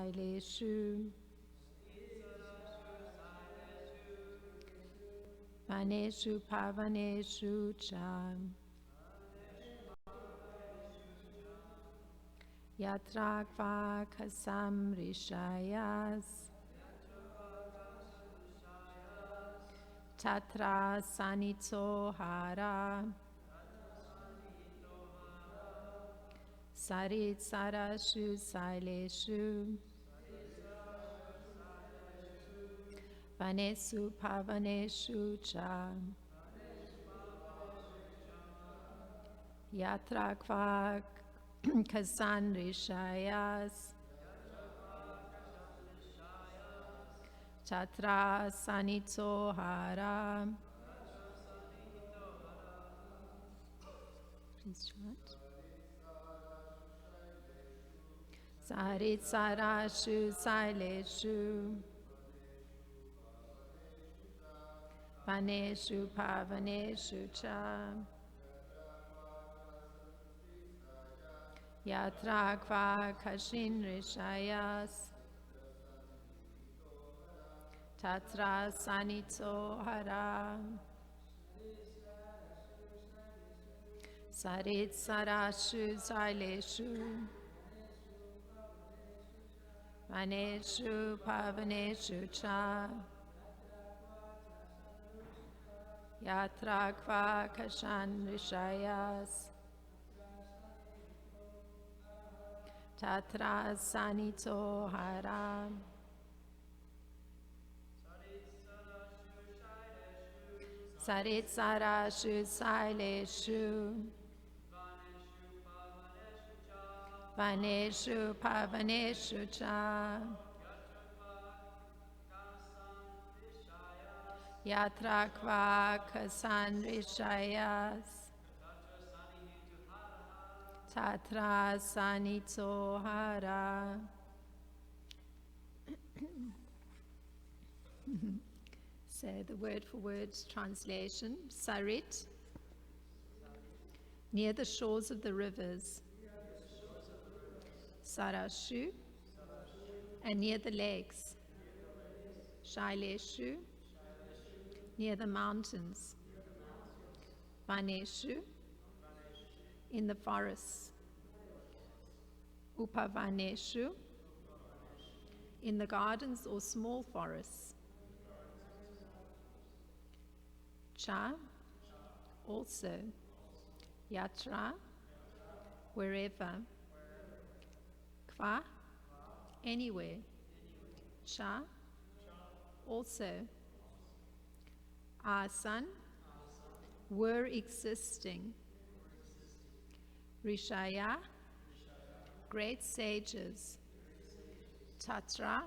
saileshu, vaneshu pavaneshu cha, yatra kvakasam rishayas, tatra sanito hara, sarit sarashu saileshu, vanesu pavaneshu cha, yatra kvakasan rishayas, tatra sanito hara. Please chant. Sarit sarashu saileshu, vaneshu pavaneshu cha, yatra kvakashin rishayas, tatra sanito hara, sarit sarashu saileshu, vaneshu pavaneshu cha, yatra kvakashan rishayas, tatra sanito hara, sarit sarashu saileshu, vaneshu pavaneshu cha, yatra kvakasan rishayas, tatra sanito hara. So the word for word translation, Sarit, near the shores of the rivers, Sarashu, and near the lakes, Shaileshu, near the mountains, Vaneshu, in the forests, Upavaneshu, in the gardens or small forests, Cha, also, Yatra, wherever, Kva, anywhere, Cha, also, Asan, were existing, Rishaya, great sages, Tatra,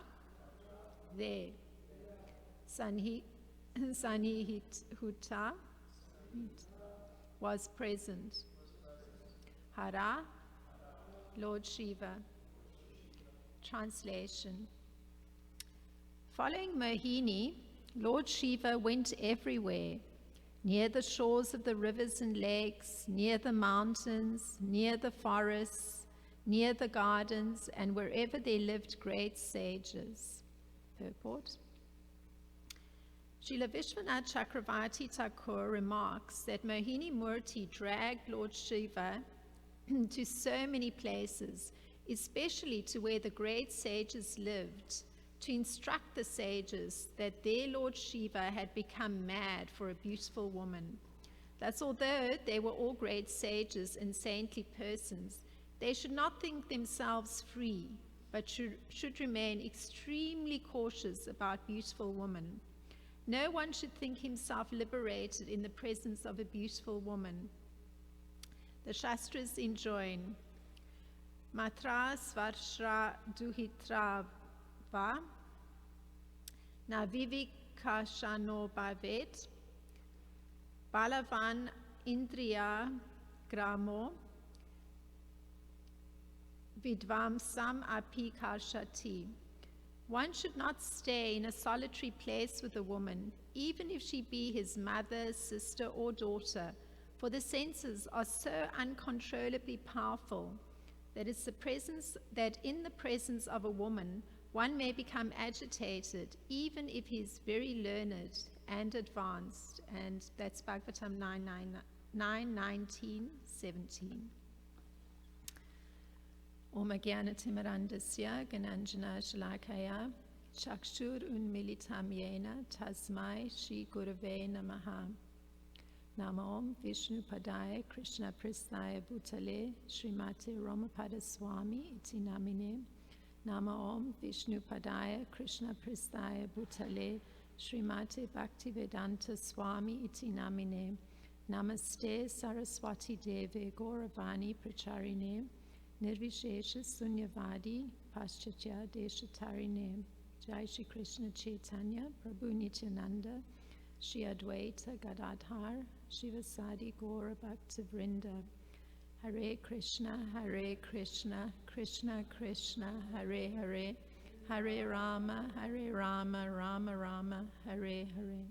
there, Sanihuta was present, Hara, Lord Shiva. Translation. Following Mohini, Lord Shiva went everywhere, near the shores of the rivers and lakes, near the mountains, near the forests, near the gardens, and wherever there lived great sages. Purport. Srila Vishwanath Chakravarti Thakur remarks that Mohini Murti dragged Lord Shiva to so many places, especially to where the great sages lived, to instruct the sages that their Lord Shiva had become mad for a beautiful woman. Thus, although they were all great sages and saintly persons, they should not think themselves free, but should remain extremely cautious about beautiful women. No one should think himself liberated in the presence of a beautiful woman. The Shastras enjoin, Matra Svarshra Duhitra Va Navivikashano Bhavet Balavan Indriya Gramo Vidvamsam Api Karshati. One should not stay in a solitary place with a woman, even if she be his mother, sister, or daughter, for the senses are so uncontrollably powerful that in the presence of a woman, one may become agitated, even if he is very learned and advanced. And that's Bhagavatam 9:19-17. Om Jnana-timirandasya Gananjana Shalakaya Chakshur Unmilitam Yena Tasmai Shri Gurave Namaha. Namo Om Vishnu Padaya Krishna Prasthaya Bhutale Srimate Ramapada Swami Iti Namine. Namo Om Vishnu Padaya Krishna Prasthaya Bhutale Srimate Bhaktivedanta Swami Iti Namine. Namaste Saraswati Deve Gauravani Pracharine Nirvishesha Sunyavadi Paschatya Deshatarine. Jai Shri Krishna Chaitanya Prabhu Nityananda Shri Advaita Gadadhar Shivasadi Gaura Bhaktivrinda. Hare Krishna, Krishna Krishna, Hare Hare, Hare Rama, Rama Rama, Hare Hare.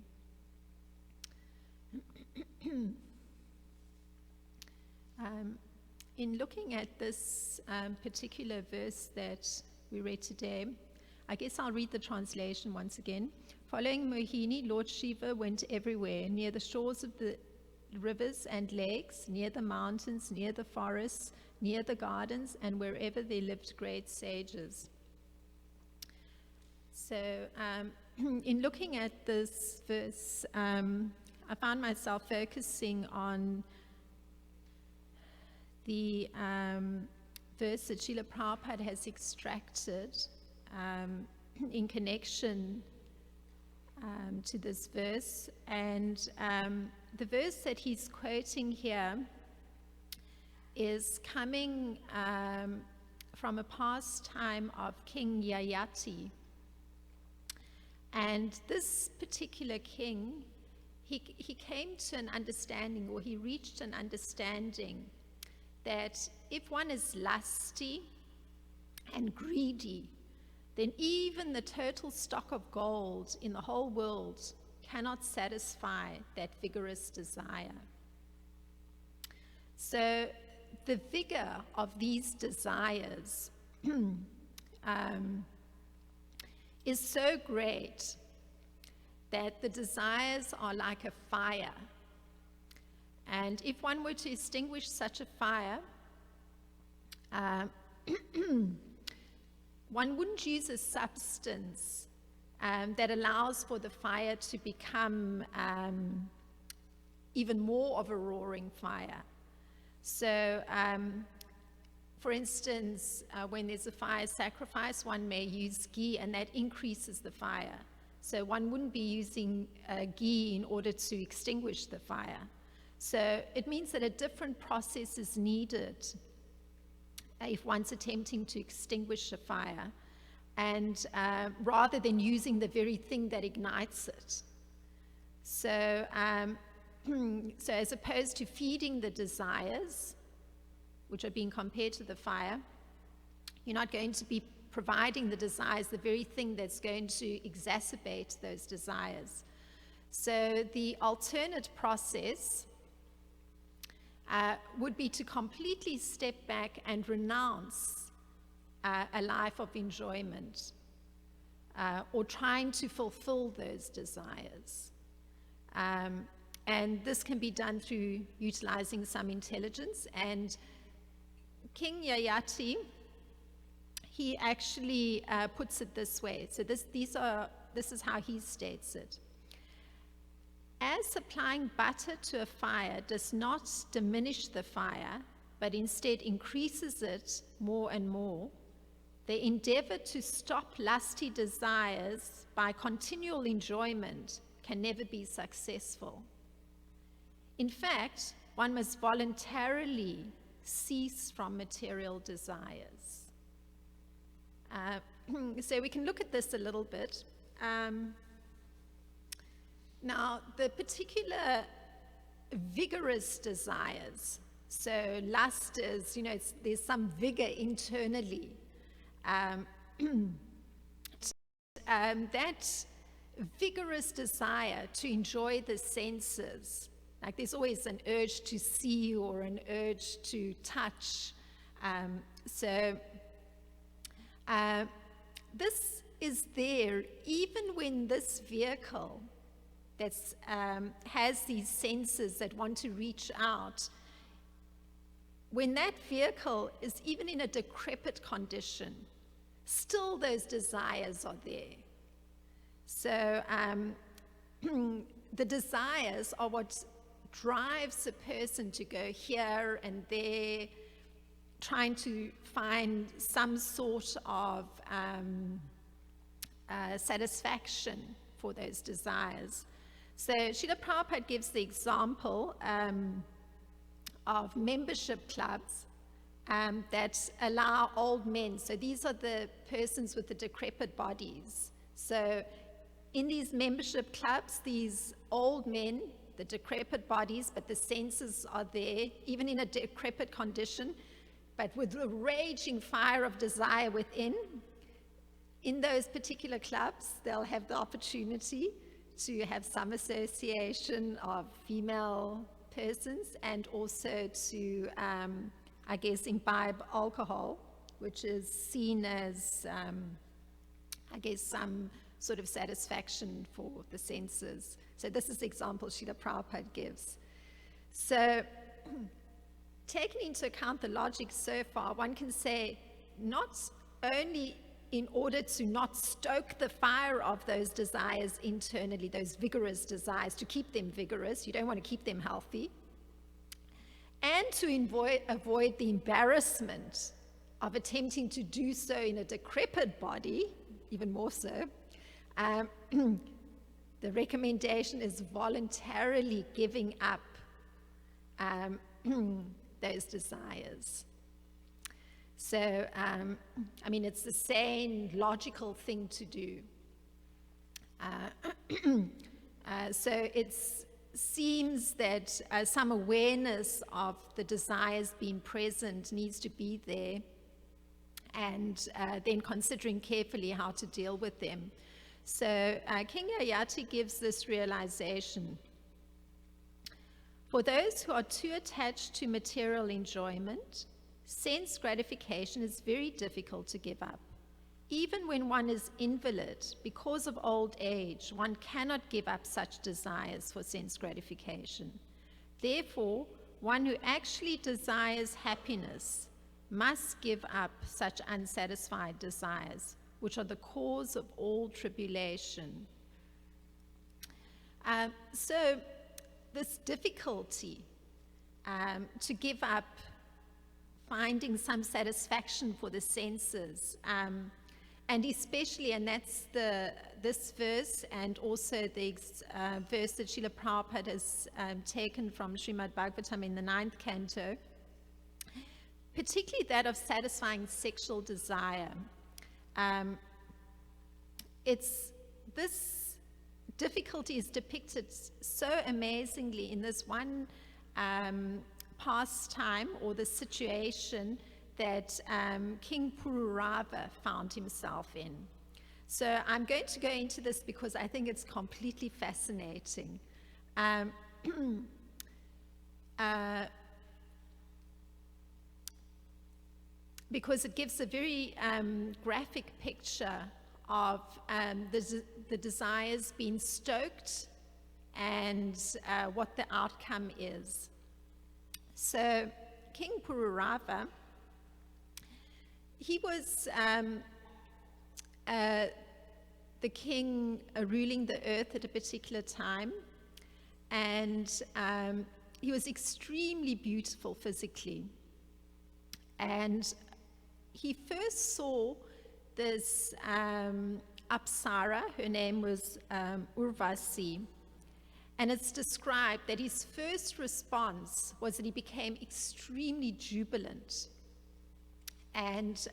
In looking at this particular verse that we read today, I guess I'll read the translation once again. Following Mohini, Lord Shiva went everywhere, near the shores of the rivers and lakes, near the mountains, near the forests, near the gardens, and wherever there lived great sages. So in looking at this verse, I found myself focusing on the verse that Srila Prabhupada has extracted in connection to this verse. And the verse that he's quoting here is coming from a pastime of King Yayati. And this particular king, he came to an understanding, or he reached an understanding, that if one is lusty and greedy, then even the total stock of gold in the whole world cannot satisfy that vigorous desire. So the vigor of these desires is so great that the desires are like a fire. And if one were to extinguish such a fire, one wouldn't use a substance that allows for the fire to become even more of a roaring fire. So, for instance, when there's a fire sacrifice, one may use ghee, and that increases the fire. So one wouldn't be using ghee in order to extinguish the fire. So it means that a different process is needed if one's attempting to extinguish a fire, and rather than using the very thing that ignites it. So, so as opposed to feeding the desires, which are being compared to the fire, you're not going to be providing the desires the very thing that's going to exacerbate those desires. So the alternate process would be to completely step back and renounce a life of enjoyment, or trying to fulfill those desires. And this can be done through utilizing some intelligence. And King Yayati, he actually puts it this way. So this is how he states it. As supplying butter to a fire does not diminish the fire, but instead increases it more and more, the endeavor to stop lusty desires by continual enjoyment can never be successful. In fact, one must voluntarily cease from material desires. So we can look at this a little bit. Now, the particular vigorous desires, so lust is, there's some vigor internally. That vigorous desire to enjoy the senses, like there's always an urge to see or an urge to touch, This is there even when this vehicle that has these senses that want to reach out, when that vehicle is even in a decrepit condition, still those desires are there. So the desires are what drives a person to go here and there, trying to find some sort of satisfaction for those desires. So Srila Prabhupada gives the example of membership clubs that allow old men. So these are the persons with the decrepit bodies. So in these membership clubs, these old men, the decrepit bodies, but the senses are there, even in a decrepit condition, but with the raging fire of desire within. In those particular clubs, they'll have the opportunity to have some association of female persons and also to, I guess, imbibe alcohol, which is seen as, I guess, some sort of satisfaction for the senses. So this is the example Srila Prabhupada gives. So taking into account the logic so far, one can say not only in order to not stoke the fire of those desires internally, those vigorous desires, to keep them vigorous, you don't want to keep them healthy, and to avoid the embarrassment of attempting to do so in a decrepit body, even more so, the recommendation is voluntarily giving up those desires. So, I mean, it's the same logical thing to do. So it seems that some awareness of the desires being present needs to be there, and then considering carefully how to deal with them. So King Yayati gives this realization. For those who are too attached to material enjoyment, sense gratification is very difficult to give up. Even when one is invalid because of old age, one cannot give up such desires for sense gratification. Therefore, one who actually desires happiness must give up such unsatisfied desires, which are the cause of all tribulation. So this difficulty to give up finding some satisfaction for the senses, and especially, and that's this verse, and also the verse that Srila Prabhupada has taken from Srimad Bhagavatam in the 9th canto, particularly that of satisfying sexual desire. This difficulty is depicted so amazingly in this one pastime or the situation that King Pururava found himself in. So I'm going to go into this because I think it's completely fascinating. Because it gives a very graphic picture of the desires being stoked and what the outcome is. So King Pururava, he was the king ruling the earth at a particular time, and he was extremely beautiful physically. And he first saw this Apsara, her name was Urvasi, and it's described that his first response was that he became extremely jubilant. And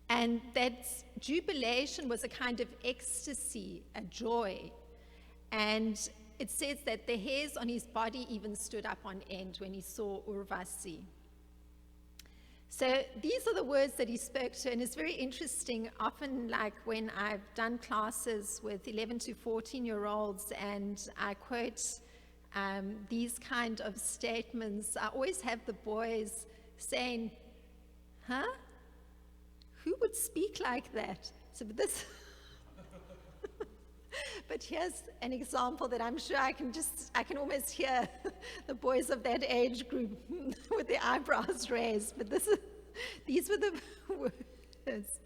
and that jubilation was a kind of ecstasy, a joy. And it says that the hairs on his body even stood up on end when he saw Urvasi. So these are the words that he spoke to, and it's very interesting. Often, like when I've done classes with 11 to 14-year-olds, and I quote these kind of statements, I always have the boys saying, huh? Who would speak like that? So this, but here's an example that I'm sure I can almost hear the boys of that age group with their eyebrows raised, but these were the words.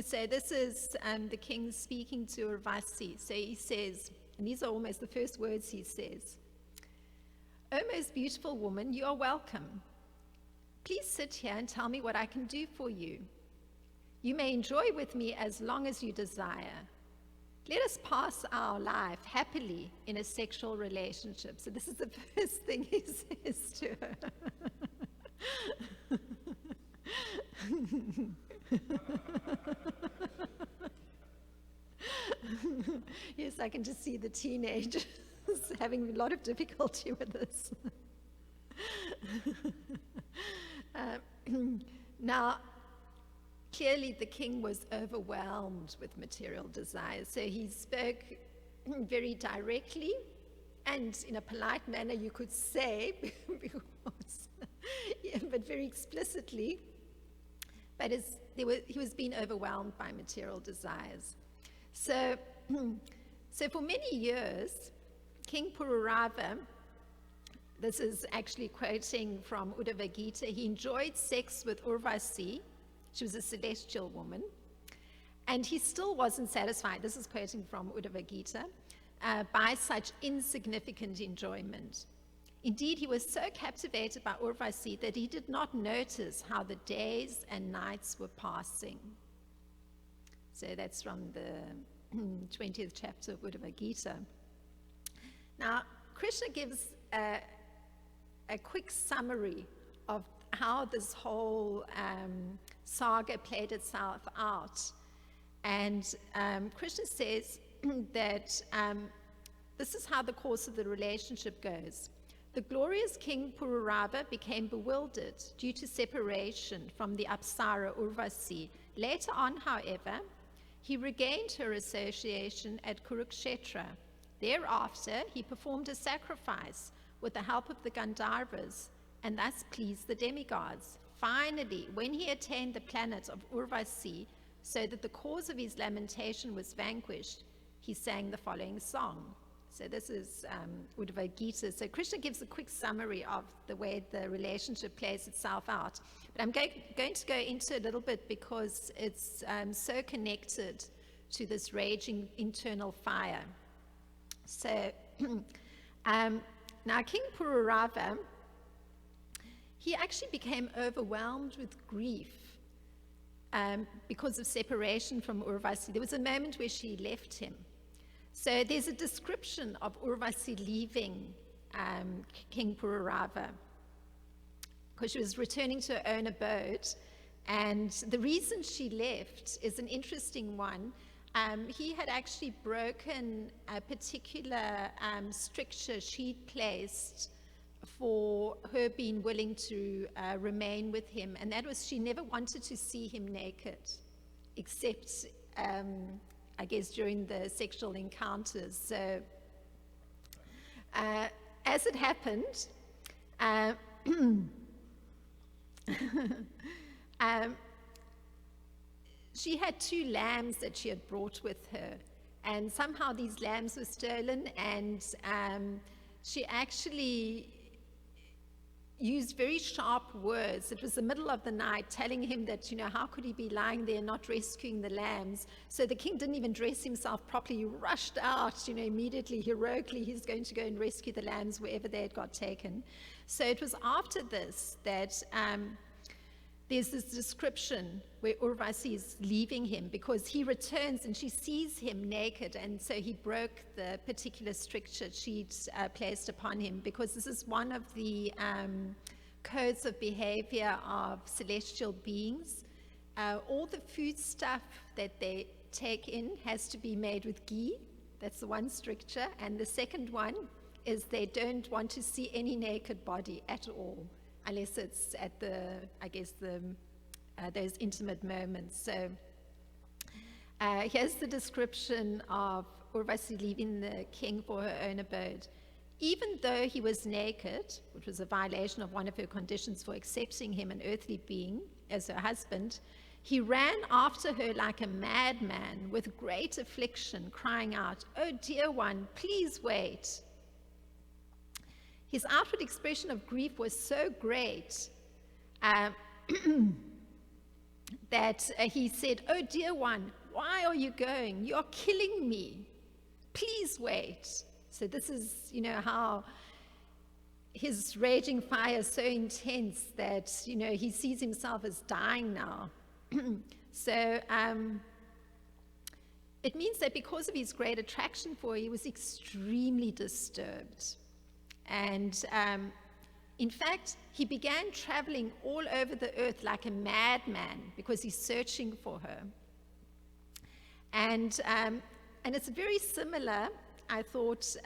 So this is the king speaking to Urvasi. So he says, and these are almost the first words he says, "O most beautiful woman, you are welcome. Please sit here and tell me what I can do for you. You may enjoy with me as long as you desire. Let us pass our life happily in a sexual relationship." So this is the first thing he says to her. Yes, I can just see the teenagers having a lot of difficulty with this. Now, clearly the king was overwhelmed with material desires, so he spoke very directly and in a polite manner, you could say, because, yeah, but very explicitly. But he was being overwhelmed by material desires. So for many years, King Pururava, this is actually quoting from Uddhava Gita, he enjoyed sex with Urvasi. She was a celestial woman, and he still wasn't satisfied, this is quoting from Uddhava Gita, by such insignificant enjoyment. Indeed, he was so captivated by Urvasi that he did not notice how the days and nights were passing. So that's from the 20th chapter of Uddhava Gita. Now, Krishna gives a quick summary of how this whole saga played itself out. And Krishna says that this is how the course of the relationship goes. The glorious king Pururava became bewildered due to separation from the Apsara Urvasi. Later on, however, he regained her association at Kurukshetra. Thereafter, he performed a sacrifice with the help of the Gandharvas and thus pleased the demigods. Finally, when he attained the planet of Urvasi, so that the cause of his lamentation was vanquished, he sang the following song. So this is Uddhava Gita. So Krishna gives a quick summary of the way the relationship plays itself out. But I'm going to go into a little bit because it's so connected to this raging internal fire. So now King Pururava, he actually became overwhelmed with grief because of separation from Urvasi. There was a moment where she left him. So there's a description of Urvasi leaving King Pururava because she was returning to her own abode. And the reason she left is an interesting one. He had actually broken a particular stricture she'd placed for her being willing to remain with him. And that was she never wanted to see him naked, except I guess during the sexual encounters. So as it happened, she had 2 lambs that she had brought with her, and somehow these lambs were stolen, and she actually used very sharp words. It was the middle of the night, telling him that, how could he be lying there not rescuing the lambs? So the king didn't even dress himself properly. He rushed out, immediately, heroically, he's going to go and rescue the lambs wherever they had got taken. So it was after this that there's this description where Urvasi is leaving him because he returns and she sees him naked, and so he broke the particular stricture she'd placed upon him, because this is one of the codes of behavior of celestial beings. All the food stuff that they take in has to be made with ghee. That's the one stricture. And the second one is they don't want to see any naked body at all, unless it's at those intimate moments. So here's the description of Urvasi leaving the king for her own abode. Even though he was naked, which was a violation of one of her conditions for accepting him, an earthly being, as her husband, he ran after her like a madman with great affliction, crying out, "Oh, dear one, please wait." His outward expression of grief was so great that he said, "Oh, dear one, why are you going? You're killing me. Please wait." So this is, how his raging fire is so intense that, he sees himself as dying now. So it means that because of his great attraction for her, he was extremely disturbed. And in fact, he began traveling all over the earth like a madman because he's searching for her. And it's very similar, I thought,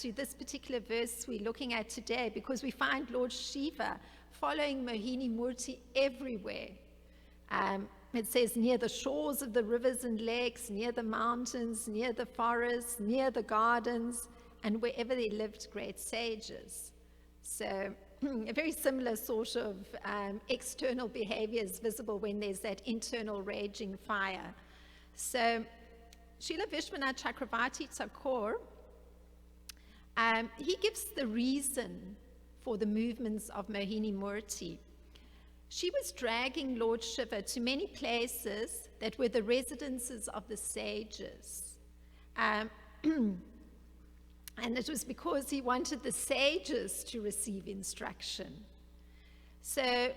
to this particular verse we're looking at today, because we find Lord Shiva following Mohini Murti everywhere. It says near the shores of the rivers and lakes, near the mountains, near the forests, near the gardens, and wherever there lived great sages. So a very similar sort of external behavior is visible when there's that internal raging fire. So Srila Vishwanath Chakravarti Thakur, he gives the reason for the movements of Mohini Murti. She was dragging Lord Shiva to many places that were the residences of the sages. And it was because he wanted the sages to receive instruction. So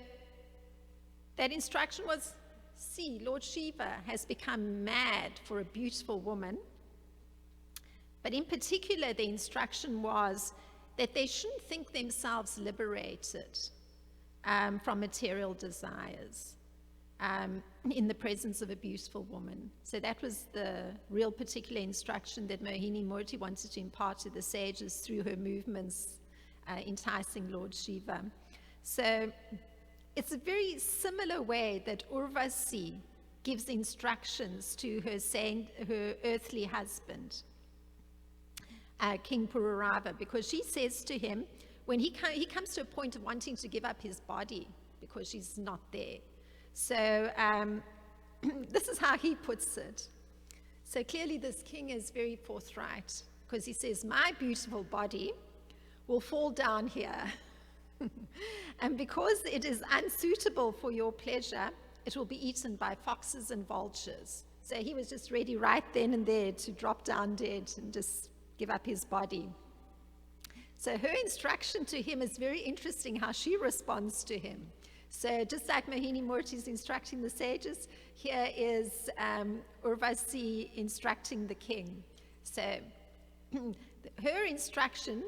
that instruction was, see, Lord Shiva has become mad for a beautiful woman. But in particular, the instruction was that they shouldn't think themselves liberated from material desires in the presence of a beautiful woman. So that was the real particular instruction that Mohini Murti wanted to impart to the sages through her movements, enticing Lord Shiva. So it's a very similar way that Urvasi gives instructions to her earthly husband, King Pururava, because she says to him, when he comes to a point of wanting to give up his body because she's not there. So this is how he puts it. So clearly this king is very forthright, because he says, my beautiful body will fall down here. And because it is unsuitable for your pleasure, it will be eaten by foxes and vultures. So he was just ready right then and there to drop down dead and just give up his body. So her instruction to him is very interesting, how she responds to him. So just like Mohini Murti is instructing the sages, here is Urvasi instructing the king. So her instruction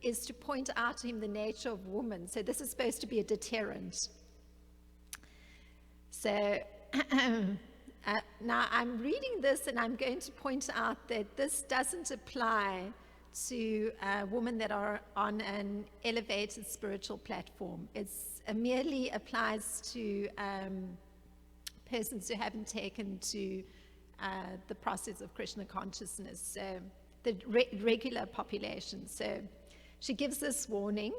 is to point out to him the nature of woman. So this is supposed to be a deterrent. So now I'm reading this and I'm going to point out that this doesn't apply to women that are on an elevated spiritual platform. It merely applies to persons who haven't taken to the process of Krishna consciousness, so the regular population. So she gives this warning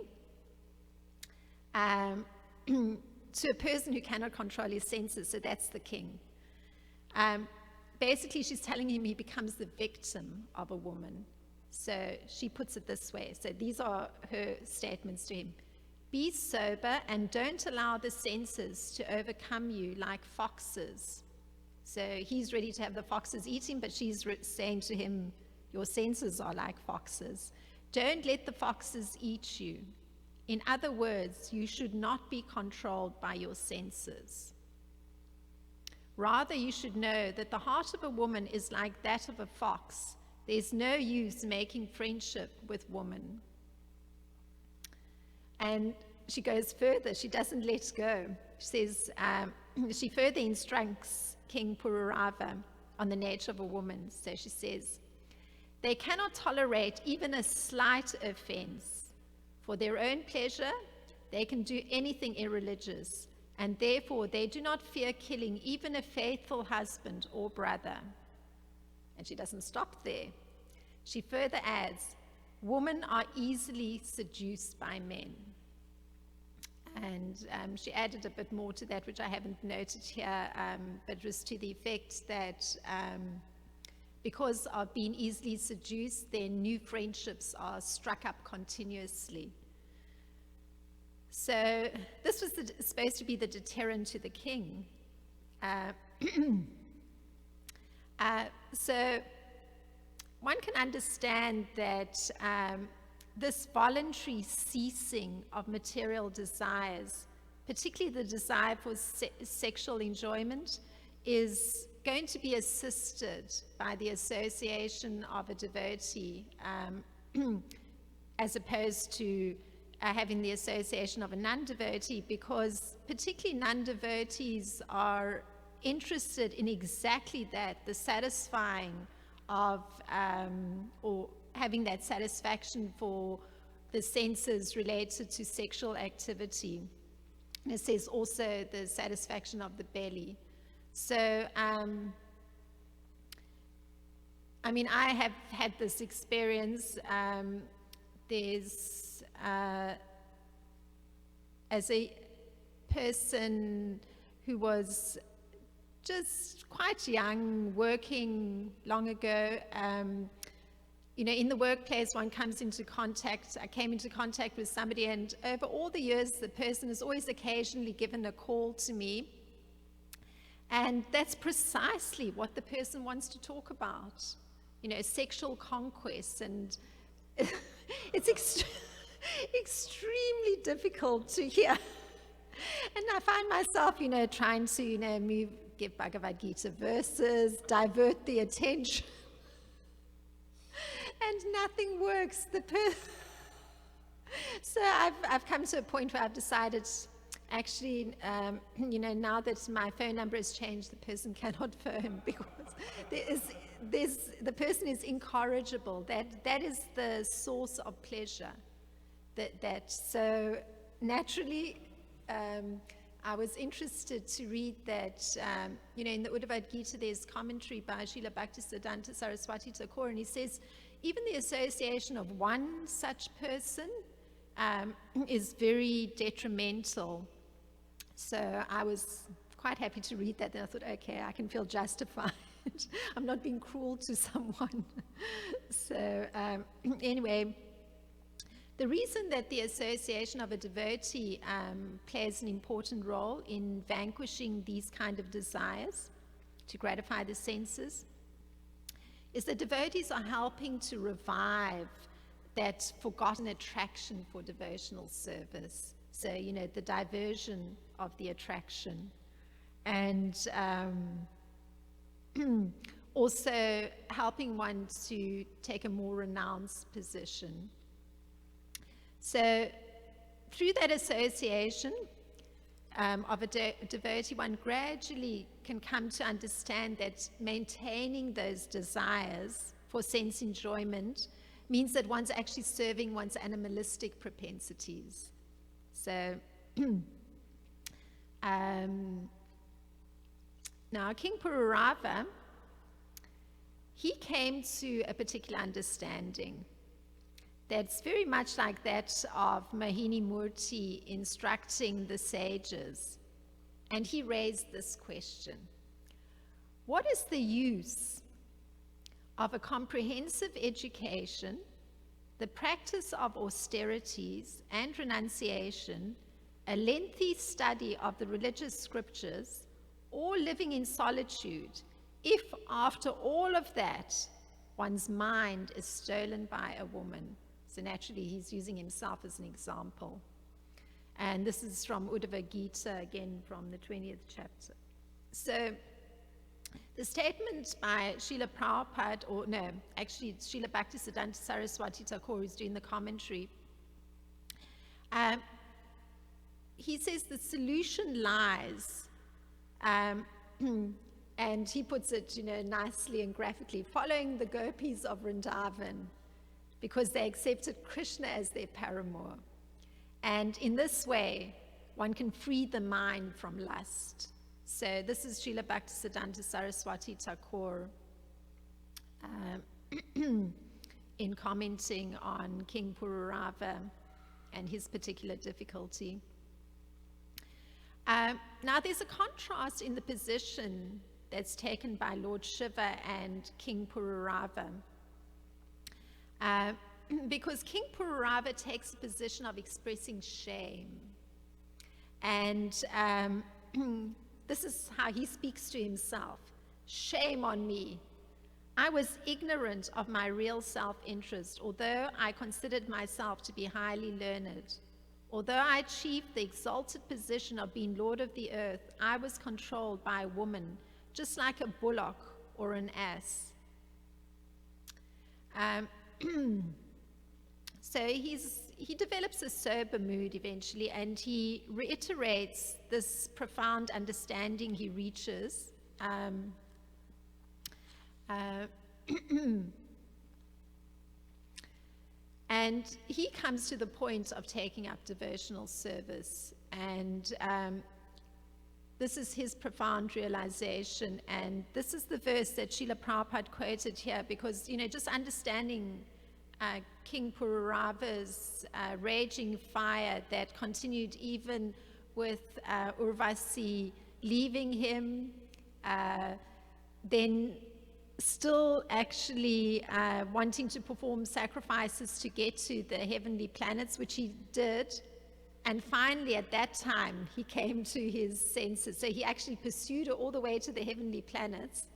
to a person who cannot control his senses, so that's the king. Basically, she's telling him he becomes the victim of a woman. So she puts it this way. So these are her statements to him. Be sober and don't allow the senses to overcome you like foxes. So he's ready to have the foxes eat him, but she's saying to him, your senses are like foxes. Don't let the foxes eat you. In other words, you should not be controlled by your senses. Rather, you should know that the heart of a woman is like that of a fox. There's no use making friendship with woman. And she goes further. She doesn't let go. She says, she further instructs King Pururava on the nature of a woman. So she says, they cannot tolerate even a slight offense. For their own pleasure, they can do anything irreligious, and therefore they do not fear killing even a faithful husband or brother. And she doesn't stop there. She further adds, women are easily seduced by men. And she added a bit more to that, which I haven't noted here, but it was to the effect that because of being easily seduced, then new friendships are struck up continuously. So this was supposed to be the deterrent to the king. So one can understand that this voluntary ceasing of material desires, particularly the desire for sexual enjoyment, is going to be assisted by the association of a devotee as opposed to having the association of a non-devotee, because particularly non-devotees are interested in exactly that, the satisfying of or having that satisfaction for the senses related to sexual activity. And it says also the satisfaction of the belly. So, I mean, I have had this experience. There's, as a person who was just quite young, working long ago, you know, in the workplace, one comes into contact. I came into contact with somebody, and over all the years, the person has always occasionally given a call to me. And that's precisely what the person wants to talk about, you know, sexual conquest. And it's extremely difficult to hear. And I find myself, you know, trying to, you know, give Bhagavad Gita verses, divert the attention. And nothing works. So I've come to a point where I've decided, actually, you know, now that my phone number has changed, the person cannot phone, because the person is incorrigible. That is the source of pleasure. So naturally, I was interested to read that, you know, in the Bhagavad Gita, there's commentary by Srila Bhaktisiddhanta Saraswati Thakur, and he says, even the association of one such person is very detrimental. So I was quite happy to read that, and I thought, okay, I can feel justified. I'm not being cruel to someone. So anyway, the reason that the association of a devotee plays an important role in vanquishing these kind of desires to gratify the senses is that devotees are helping to revive that forgotten attraction for devotional service. So, you know, the diversion of the attraction. And also helping one to take a more renounced position. So through that association of a devotee, one gradually can come to understand that maintaining those desires for sense enjoyment means that one's actually serving one's animalistic propensities. So now King Pururava, he came to a particular understanding that's very much like that of Mohini Murti instructing the sages. And he raised this question: what is the use of a comprehensive education, the practice of austerities and renunciation, a lengthy study of the religious scriptures, or living in solitude, if after all of that, one's mind is stolen by a woman? So naturally, he's using himself as an example. And this is from Uddhava Gita, again from the 20th chapter. So the statement by Srila Prabhupada, or no, actually it's Srila Bhaktisiddhanta Saraswati Thakur who's doing the commentary. He says the solution lies, and he puts it, you know, nicely and graphically, following the gopis of Vrindavan, because they accepted Krishna as their paramour. And in this way, one can free the mind from lust. So this is Srila Bhaktisiddhanta Saraswati Thakur in commenting on King Pururava and his particular difficulty. Now there's a contrast in the position that's taken by Lord Shiva and King Pururava. Because King Pururava takes a position of expressing shame. And this is how he speaks to himself. Shame on me. I was ignorant of my real self-interest, although I considered myself to be highly learned. Although I achieved the exalted position of being Lord of the earth, I was controlled by a woman, just like a bullock or an ass. So he develops a sober mood eventually, and he reiterates this profound understanding he reaches. And he comes to the point of taking up devotional service, and this is his profound realization. And this is the verse that Srila Prabhupada quoted here, because, just understanding King Pururava's raging fire that continued even with Urvasi leaving him, then still actually wanting to perform sacrifices to get to the heavenly planets, which he did. And finally, at that time, he came to his senses. So he actually pursued her all the way to the heavenly planets.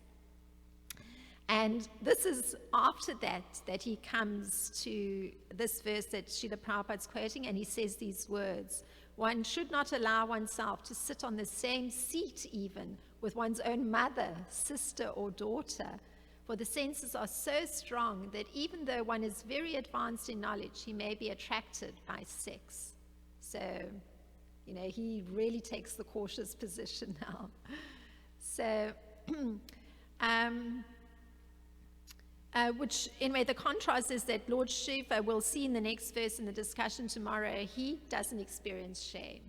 And this is after that he comes to this verse that Srila Prabhupada's quoting, and he says these words: one should not allow oneself to sit on the same seat even with one's own mother, sister, or daughter, for the senses are so strong that even though one is very advanced in knowledge, he may be attracted by sex. So, he really takes the cautious position now. So, which, anyway, the contrast is that Lord Shiva, we'll see in the next verse in the discussion tomorrow, he doesn't experience shame.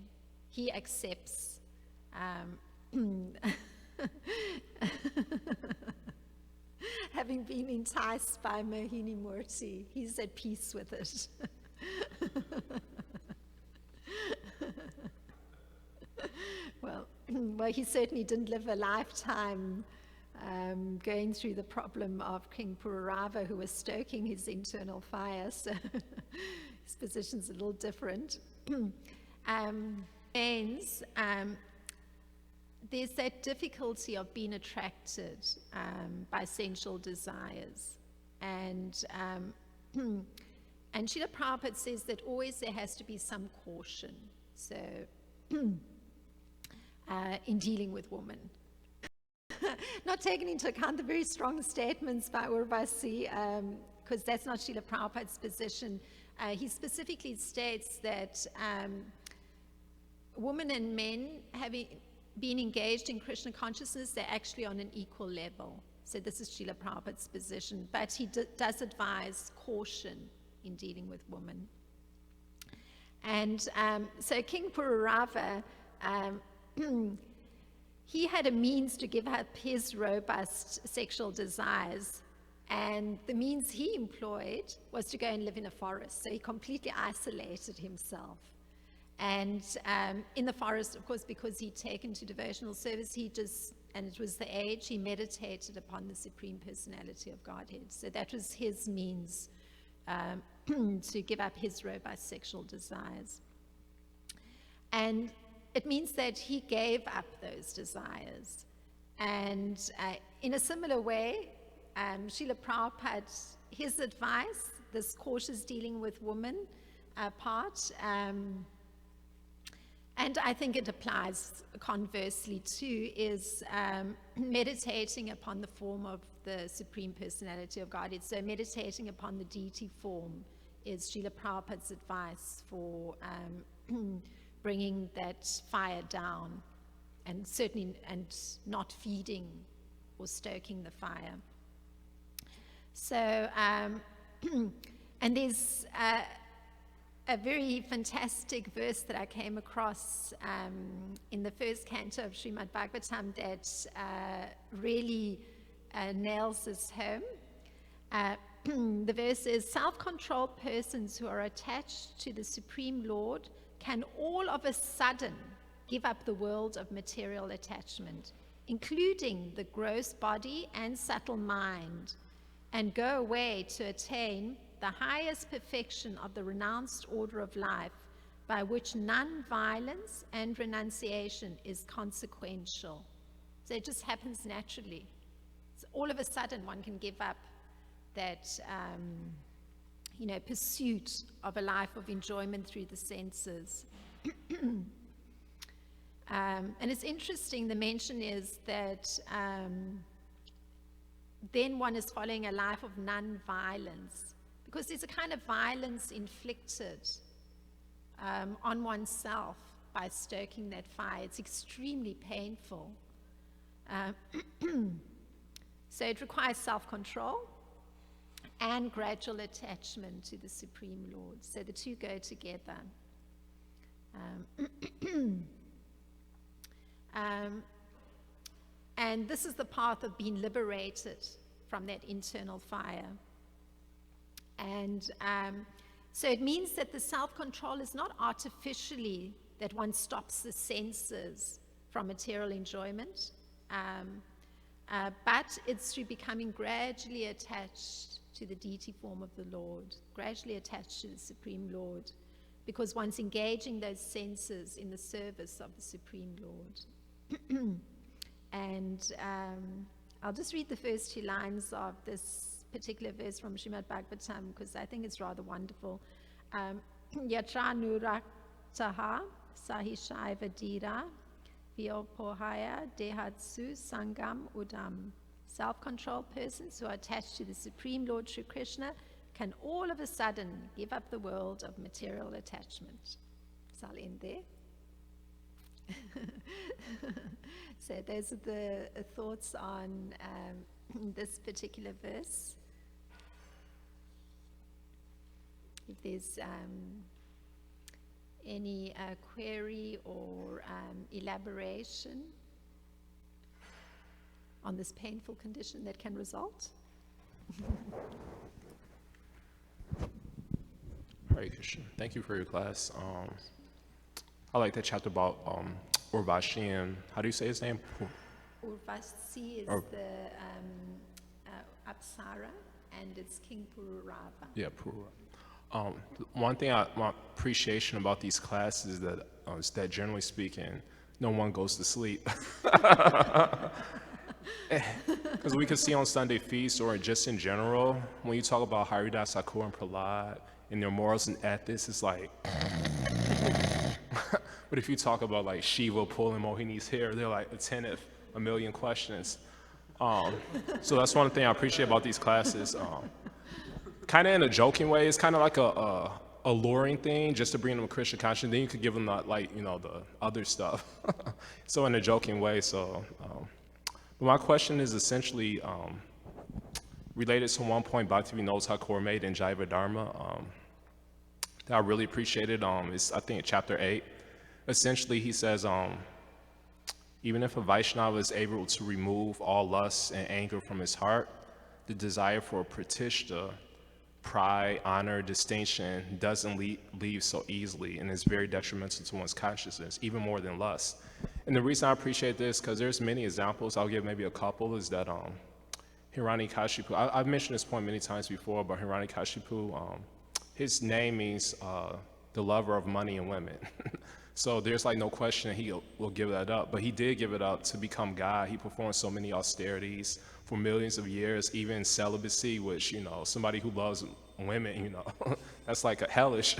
He accepts having been enticed by Mohini Murti. He's at peace with it. Well, he certainly didn't live a lifetime going through the problem of King Pururava, who was stoking his internal fire, so his position's a little different. There's that difficulty of being attracted by sensual desires. And Srila Prabhupada says that always there has to be some caution, so in dealing with women. Not taking into account the very strong statements by Urvasi, because that's not Srila Prabhupada's position. He specifically states that women and men having been engaged in Krishna consciousness, they're actually on an equal level. So this is Srila Prabhupada's position, but he does advise caution in dealing with women. And so King Pururava, he had a means to give up his robust sexual desires, and the means he employed was to go and live in a forest. So he completely isolated himself. And in the forest, of course, because he'd taken to devotional service, and it was the age, he meditated upon the Supreme Personality of Godhead. So that was his means to give up his robust sexual desires. And it means that he gave up those desires. And in a similar way, Srila Prabhupada, his advice, this cautious dealing with women part, and I think it applies conversely too, is meditating upon the form of the Supreme Personality of Godhead. So meditating upon the deity form is Srila Prabhupada's advice for bringing that fire down, and certainly not feeding or stoking the fire. So, and there's a very fantastic verse that I came across in the first canto of Srimad Bhagavatam that really nails this home. the verse is, self-controlled persons who are attached to the Supreme Lord can all of a sudden give up the world of material attachment, including the gross body and subtle mind, and go away to attain the highest perfection of the renounced order of life, by which non-violence and renunciation is consequential. So it just happens naturally. So all of a sudden one can give up that pursuit of a life of enjoyment through the senses. And it's interesting, the mention is that then one is following a life of non-violence, because there's a kind of violence inflicted on oneself by stoking that fire. It's extremely painful. So it requires self-control and gradual attachment to the Supreme Lord. So the two go together. And this is the path of being liberated from that internal fire. And so it means that the self-control is not artificially that one stops the senses from material enjoyment, but it's through becoming gradually attached to the deity form of the Lord, gradually attached to the Supreme Lord, because one's engaging those senses in the service of the Supreme Lord. And I'll just read the first 2 lines of this particular verse from Srimad Bhagavatam, because I think it's rather wonderful. Yatra nuraktaha sahishaiva dira vyopohaya dehatsu sangam udam. Self-controlled persons who are attached to the Supreme Lord Sri Krishna can all of a sudden give up the world of material attachment. So I'll end there. So those are the thoughts on this particular verse. If there's any query or elaboration on this painful condition that can result. Hare Krishna. Thank you for your class. I like that chapter about Urvashi and, how do you say his name? Urvashi is the Apsara, and it's King Pururava. Yeah, Pururava. One thing, my appreciation about these classes is that generally speaking, no one goes to sleep. Because we can see on Sunday feasts or just in general, when you talk about Haridas, Thakur, and Prahlad and their morals and ethics, it's like, but if you talk about like Shiva pulling Mohini's hair, they're like attentive, a million questions. So that's one thing I appreciate about these classes. Kind of in a joking way, it's kind of like a alluring thing just to bring them to Krishna consciousness. Then you could give them the other stuff. So in a joking way. So, but my question is essentially related to one point Bhaktivinoda Thakur made in Jaiva Dharma that I really appreciated. Is I think in chapter 8. Essentially, he says, even if a Vaishnava is able to remove all lust and anger from his heart, the desire for pratishta, pride, honor, distinction doesn't leave so easily and is very detrimental to one's consciousness, even more than lust. And the reason I appreciate this, because there's many examples, I'll give maybe a couple, is that Hiranyakashipu, I've mentioned this point many times before, but Hiranyakashipu, his name means the lover of money and women. So there's like no question he will give that up, but he did give it up to become God. He performed so many austerities for millions of years, even celibacy, which, somebody who loves women, that's like a hellish.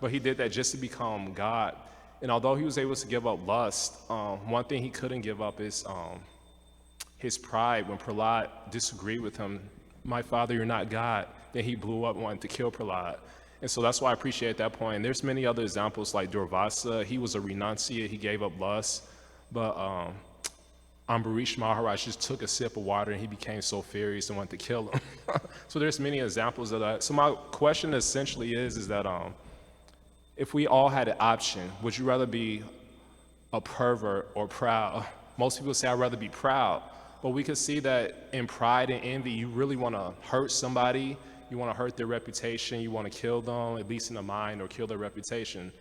But he did that just to become God. And although he was able to give up lust, one thing he couldn't give up is his pride. When Prahlad disagreed with him, "My father, you're not God," then he blew up wanting to kill Prahlad. And so that's why I appreciate that point. And there's many other examples like Durvasa. He was a renunciate. He gave up lust. But Ambarish Maharaj just took a sip of water and he became so furious and wanted to kill him. So there's many examples of that. So my question essentially is that if we all had an option, would you rather be a pervert or proud? Most people say I'd rather be proud. But we could see that in pride and envy, you really want to hurt somebody, you want to hurt their reputation, you want to kill them, at least in the mind, or kill their reputation.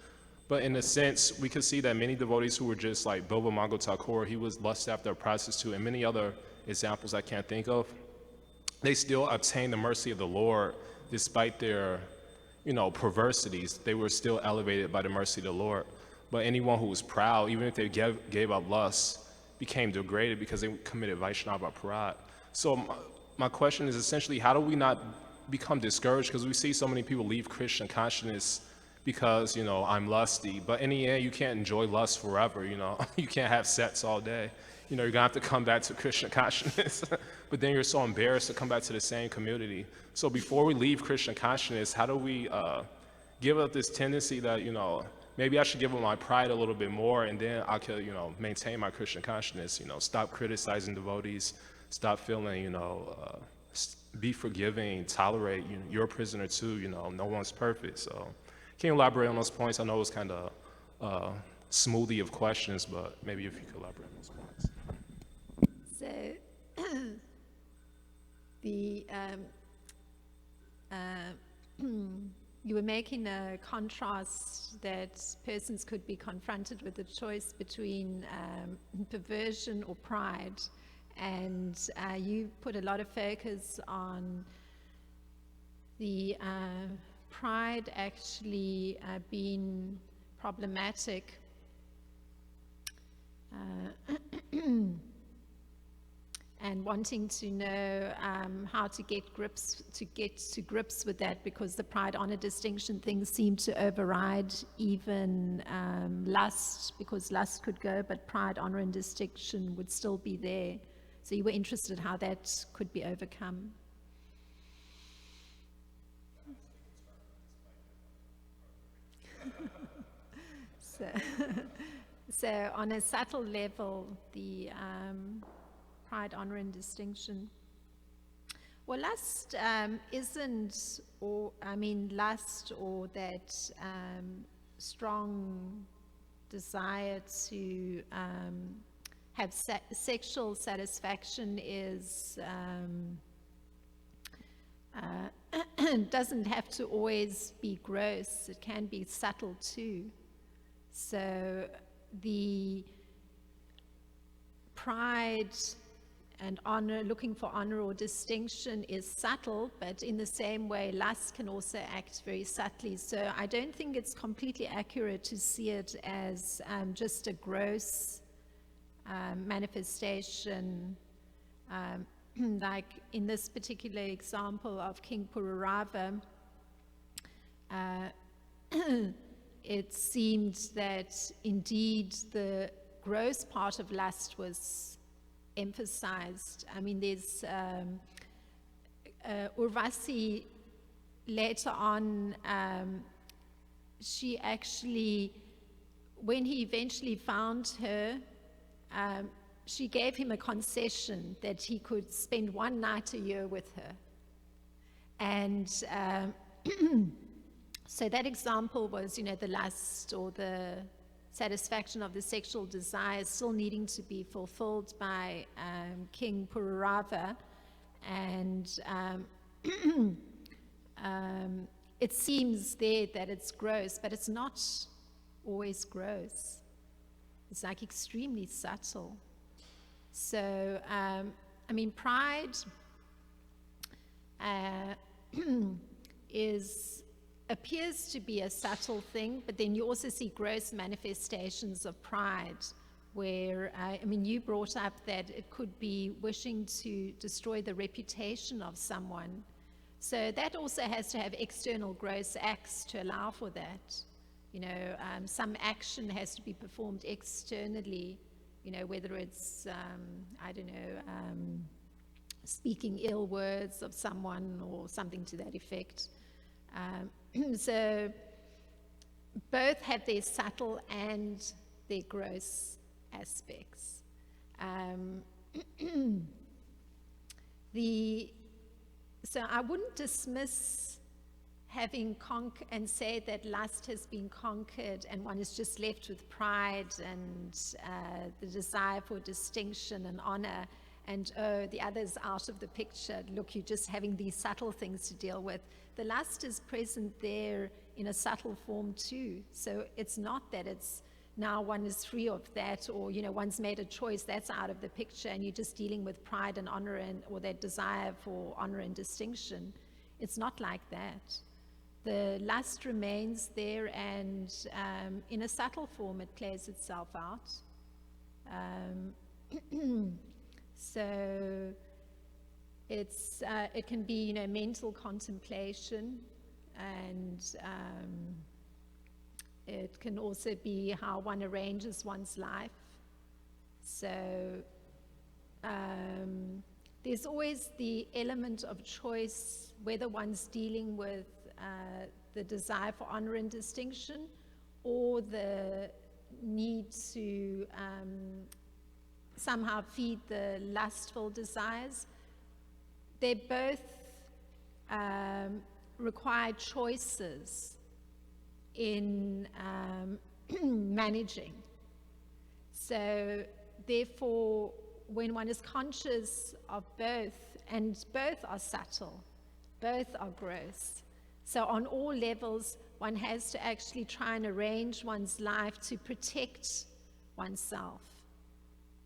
But in a sense, we could see that many devotees who were just like Bilvamango Thakur, he was lust after a prostitute, and many other examples I can't think of, they still obtained the mercy of the Lord despite their, perversities. They were still elevated by the mercy of the Lord. But anyone who was proud, even if they gave up lust, became degraded because they committed Vaishnava parad. So my question is essentially, how do we not become discouraged? Because we see so many people leave Krishna consciousness because, I'm lusty. But in the end, you can't enjoy lust forever, You can't have sex all day. You're going to have to come back to Krishna consciousness. But then you're so embarrassed to come back to the same community. So before we leave Krishna consciousness, how do we give up this tendency that, maybe I should give up my pride a little bit more, and then I could, maintain my Krishna consciousness, stop criticizing devotees, stop feeling, be forgiving, tolerate, you're a prisoner too, no one's perfect. So can you elaborate on those points? I know it was kind of smoothie of questions, but maybe if you could elaborate on those points. So you were making a contrast that persons could be confronted with a choice between perversion or pride, and you put a lot of focus on the pride actually being problematic. And wanting to know how to get to grips with that, because the pride honor distinction things seem to override even lust, because lust could go, but pride, honor, and distinction would still be there. So you were interested how that could be overcome. So on a subtle level, the pride, honor, and distinction. Well, lust isn't, lust or that strong desire to have sexual satisfaction is doesn't have to always be gross. It can be subtle too. So the pride and honor, looking for honor or distinction, is subtle, but in the same way, lust can also act very subtly. So I don't think it's completely accurate to see it as just a gross manifestation. Like in this particular example of King Pururava, it seemed that indeed the gross part of lust was emphasized. There's Urvasi later on, she actually, when he eventually found her, she gave him a concession that he could spend one night a year with her. And so that example was, the lust or the satisfaction of the sexual desire still needing to be fulfilled by King Pururava. And it seems there that it's gross, but it's not always gross. It's like extremely subtle. So, pride appears to be a subtle thing, but then you also see gross manifestations of pride where, you brought up that it could be wishing to destroy the reputation of someone. So that also has to have external gross acts to allow for that. Some action has to be performed externally, whether it's, speaking ill words of someone or something to that effect. So both have their subtle and their gross aspects. So I wouldn't dismiss having and say that lust has been conquered and one is just left with pride and the desire for distinction and honor and the other's out of the picture. Look, you're just having these subtle things to deal with. The lust is present there in a subtle form too. So it's not that it's now one is free of that, or one's made a choice, that's out of the picture, and you're just dealing with pride and honor or that desire for honor and distinction. It's not like that. The lust remains there, and in a subtle form it plays itself out. So it can be mental contemplation, and it can also be how one arranges one's life. So there's always the element of choice, whether one's dealing with the desire for honor and distinction, or the need to somehow feed the lustful desires. They both require choices in managing. So therefore, when one is conscious of both, and both are subtle, both are gross, so on all levels one has to actually try and arrange one's life to protect oneself.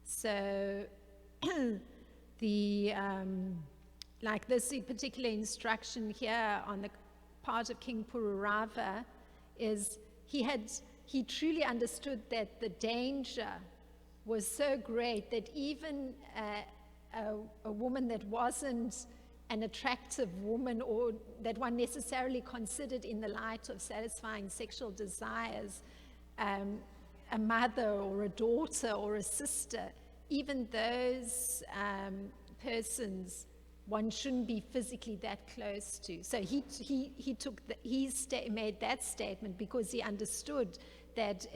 So like this particular instruction here on the part of King Pururava is he truly understood that the danger was so great that even a woman that wasn't an attractive woman, or that one necessarily considered in the light of satisfying sexual desires, a mother or a daughter or a sister, even those persons one shouldn't be physically that close to. So he made that statement because he understood that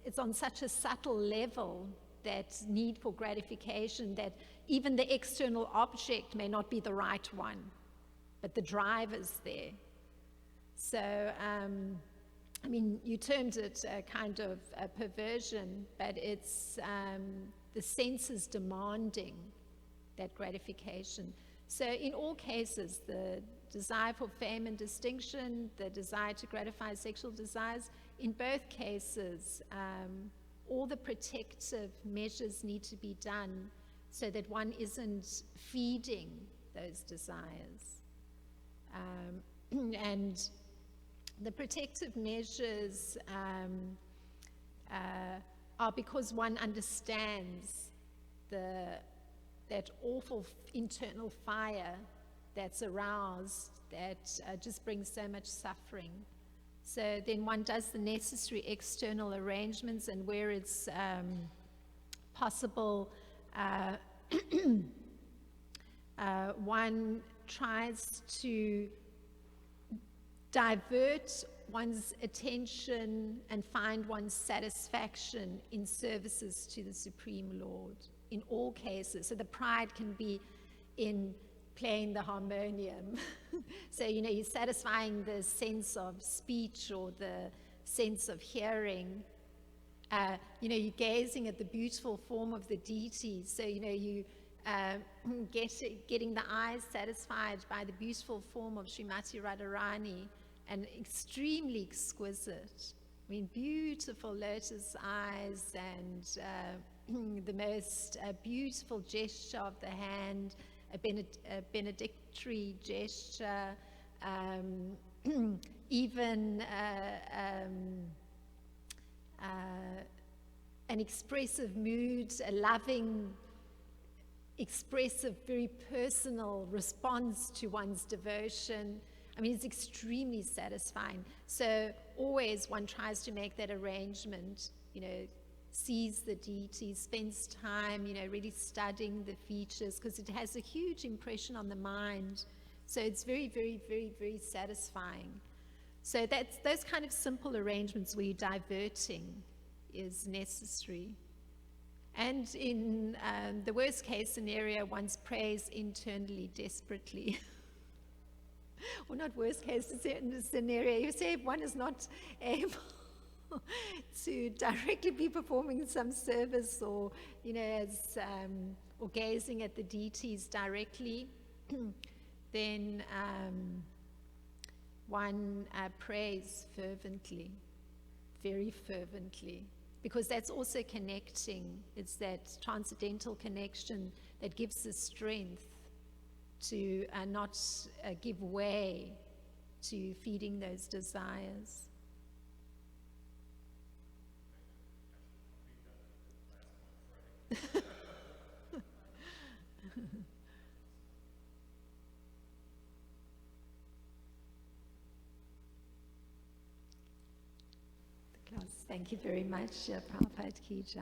it's on such a subtle level, that need for gratification, that even the external object may not be the right one, but the drive is there. So, you termed it a kind of a perversion, but it's the senses demanding that gratification. So in all cases, the desire for fame and distinction, the desire to gratify sexual desires, in both cases, all the protective measures need to be done so that one isn't feeding those desires. And the protective measures are because one understands that awful internal fire that's aroused that just brings so much suffering. So then one does the necessary external arrangements, and where it's possible, one tries to divert one's attention and find one's satisfaction in services to the Supreme Lord in all cases. So the pride can be in playing the harmonium. So, you're satisfying the sense of speech or the sense of hearing. You're gazing at the beautiful form of the deity. So, you getting the eyes satisfied by the beautiful form of Srimati Radharani, and extremely exquisite. Beautiful lotus eyes, and the most beautiful gesture of the hand, a benedictory gesture, even an expressive mood, a loving, expressive, very personal response to one's devotion. It's extremely satisfying. So always one tries to make that arrangement, sees the deity, spends time, really studying the features, because it has a huge impression on the mind. So it's very, very, very, very satisfying. So that's those kind of simple arrangements where you're diverting is necessary. And in the worst case scenario, one prays internally desperately. Or not worst case scenario, you say if one is not able to directly be performing some service, or as or gazing at the deities directly, then one prays fervently, very fervently, because that's also connecting. It's that transcendental connection that gives us strength to not give way to feeding those desires. The class, thank you very much. Prabhupada Ki Jai.